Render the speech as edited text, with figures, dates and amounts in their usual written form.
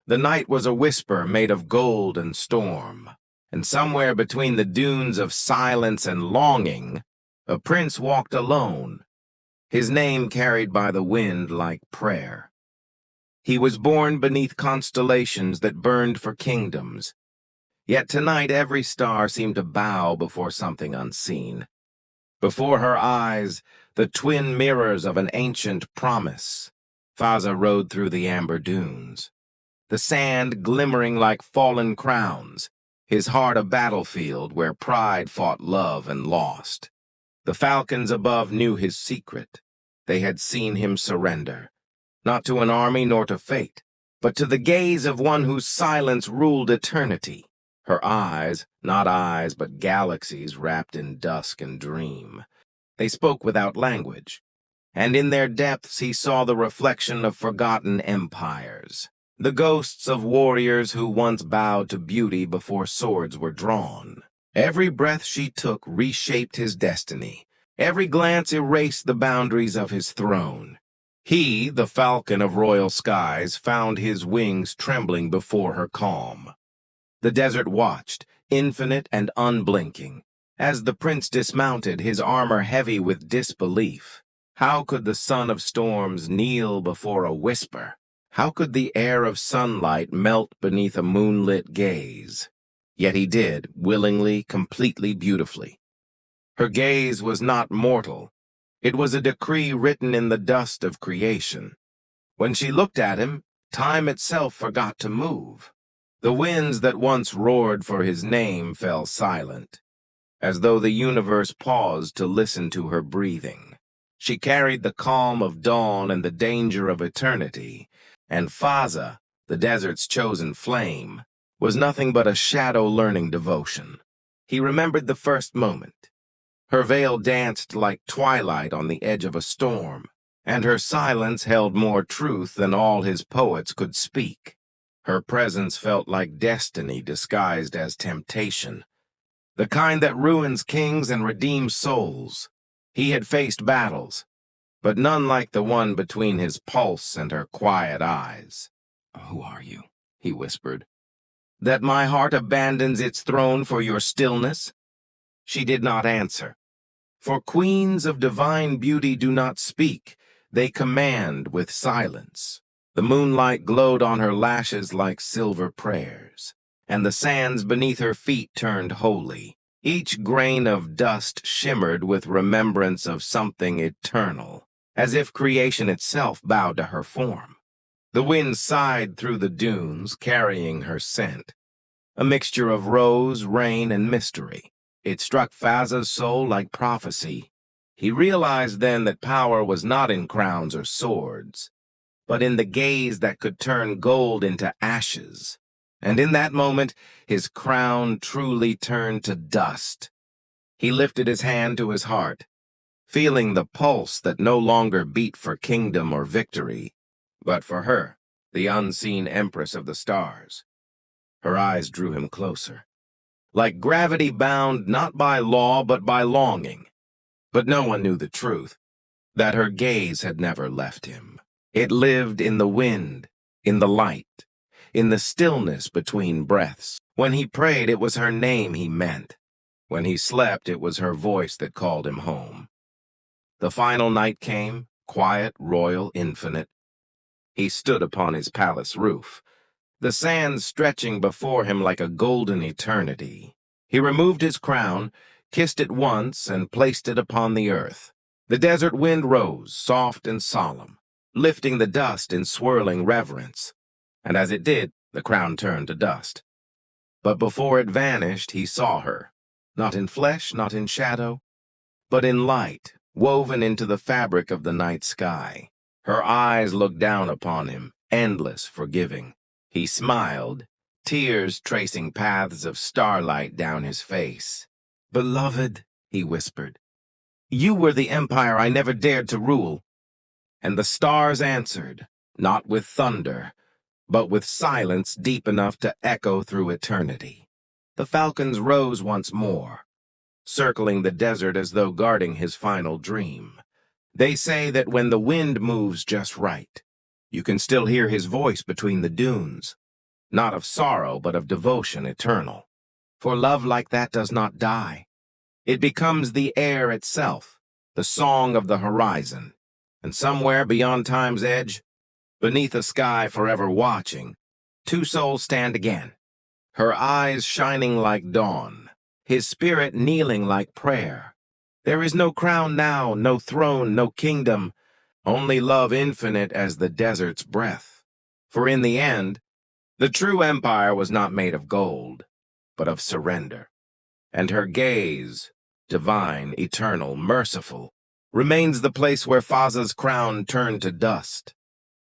The night was a whisper made of gold and storm, and somewhere between the dunes of silence and longing, a prince walked alone, his name carried by the wind like prayer. He was born beneath constellations that burned for kingdoms, yet tonight every star seemed to bow before something unseen. Before her eyes, the twin mirrors of an ancient promise. Fazza rode through the amber dunes, the sand glimmering like fallen crowns, his heart a battlefield where pride fought love and lost. The falcons above knew his secret. They had seen him surrender, not to an army nor to fate, but to the gaze of one whose silence ruled eternity. Her eyes, not eyes, but galaxies wrapped in dusk and dream. They spoke without language, and in their depths he saw the reflection of forgotten empires, the ghosts of warriors who once bowed to beauty before swords were drawn. Every breath she took reshaped his destiny. Every glance erased the boundaries of his throne. He, the falcon of royal skies, found his wings trembling before her calm. The desert watched, infinite and unblinking, as the prince dismounted, his armor heavy with disbelief. How could the son of storms kneel before a whisper? How could the air of sunlight melt beneath a moonlit gaze? Yet he did, willingly, completely, beautifully. Her gaze was not mortal. It was a decree written in the dust of creation. When she looked at him, time itself forgot to move. The winds that once roared for his name fell silent, as though the universe paused to listen to her breathing. She carried the calm of dawn and the danger of eternity, and Fazza, the desert's chosen flame, was nothing but a shadow-learning devotion. He remembered the first moment. Her veil danced like twilight on the edge of a storm, and her silence held more truth than all his poets could speak. Her presence felt like destiny disguised as temptation, the kind that ruins kings and redeems souls. He had faced battles, but none like the one between his pulse and her quiet eyes. "Who are you?" he whispered. "That my heart abandons its throne for your stillness?" She did not answer. For queens of divine beauty do not speak, they command with silence. The moonlight glowed on her lashes like silver prayers, and the sands beneath her feet turned holy. Each grain of dust shimmered with remembrance of something eternal, as if creation itself bowed to her form. The wind sighed through the dunes, carrying her scent, a mixture of rose, rain, and mystery. It struck Fazza's soul like prophecy. He realized then that power was not in crowns or swords, but in the gaze that could turn gold into ashes. And in that moment, his crown truly turned to dust. He lifted his hand to his heart, feeling the pulse that no longer beat for kingdom or victory, but for her, the unseen empress of the stars. Her eyes drew him closer, like gravity bound not by law but by longing. But no one knew the truth, that her gaze had never left him. It lived in the wind, in the light, in the stillness between breaths. When he prayed, it was her name he meant. When he slept, it was her voice that called him home. The final night came, quiet, royal, infinite. He stood upon his palace roof, the sands stretching before him like a golden eternity. He removed his crown, kissed it once, and placed it upon the earth. The desert wind rose, soft and solemn, lifting the dust in swirling reverence. And as it did, the crown turned to dust. But before it vanished, he saw her, not in flesh, not in shadow, but in light, woven into the fabric of the night sky. Her eyes looked down upon him, endless, forgiving. He smiled, tears tracing paths of starlight down his face. "Beloved," he whispered, "you were the empire I never dared to rule." And the stars answered, not with thunder, but with silence deep enough to echo through eternity. The falcons rose once more, circling the desert as though guarding his final dream. They say that when the wind moves just right, you can still hear his voice between the dunes. not of sorrow, but of devotion eternal. For love like that does not die. It becomes the air itself, the song of the horizon, and somewhere beyond time's edge, beneath a sky forever watching, two souls stand again, her eyes shining like dawn, his spirit kneeling like prayer. There is no crown now, no throne, no kingdom, only love infinite as the desert's breath. For in the end, the true empire was not made of gold, but of surrender. And her gaze, divine, eternal, merciful, remains the place where Fazza's crown turned to dust.